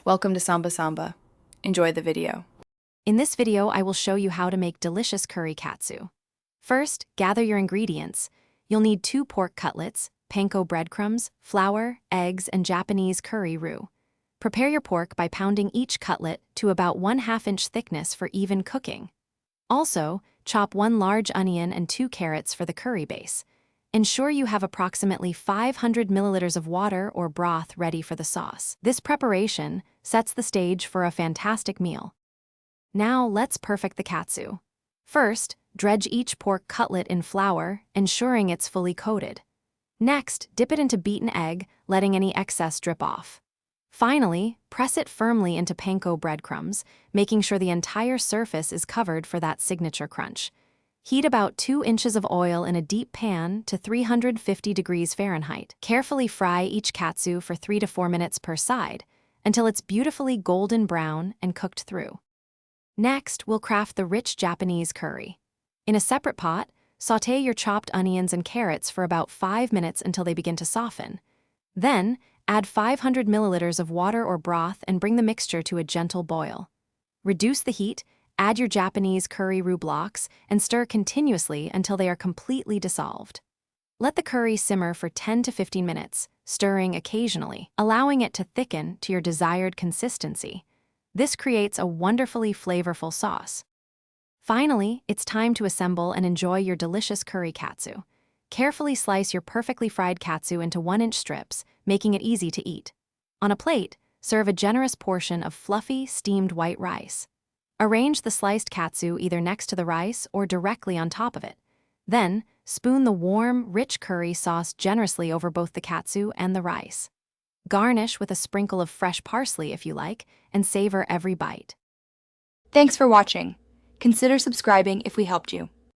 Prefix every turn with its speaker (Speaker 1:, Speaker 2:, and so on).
Speaker 1: Welcome to Samba Samba. Enjoy the video.
Speaker 2: In this video, I will show you how to make delicious curry katsu. First, gather your ingredients. You'll need 2 pork cutlets, panko breadcrumbs, flour, eggs, and Japanese curry roux. Prepare your pork by pounding each cutlet to about 1/2 inch thickness for even cooking. Also, chop 1 large onion and 2 carrots for the curry base. Ensure you have approximately 500 milliliters of water or broth ready for the sauce. This preparation sets the stage for a fantastic meal. Now let's perfect the katsu. First, dredge each pork cutlet in flour, ensuring it's fully coated. Next, dip it into beaten egg, letting any excess drip off. Finally, press it firmly into panko breadcrumbs, making sure the entire surface is covered for that signature crunch. Heat about 2 inches of oil in a deep pan to 350 degrees Fahrenheit. Carefully fry each katsu for 3 to 4 minutes per side, until it's beautifully golden brown and cooked through. Next, we'll craft the rich Japanese curry. In a separate pot, sauté your chopped onions and carrots for about 5 minutes until they begin to soften. Then, add 500 milliliters of water or broth and bring the mixture to a gentle boil. Reduce the heat, add your Japanese curry roux blocks, and stir continuously until they are completely dissolved. Let the curry simmer for 10 to 15 minutes, stirring occasionally, allowing it to thicken to your desired consistency. This creates a wonderfully flavorful sauce. Finally, it's time to assemble and enjoy your delicious curry katsu. Carefully slice your perfectly fried katsu into 1-inch strips, making it easy to eat. On a plate, serve a generous portion of fluffy, steamed white rice. Arrange the sliced katsu either next to the rice or directly on top of it. Then, spoon the warm, rich curry sauce generously over both the katsu and the rice. Garnish with a sprinkle of fresh parsley if you like, and savor every bite.
Speaker 1: Thanks for watching. Consider subscribing if we helped you.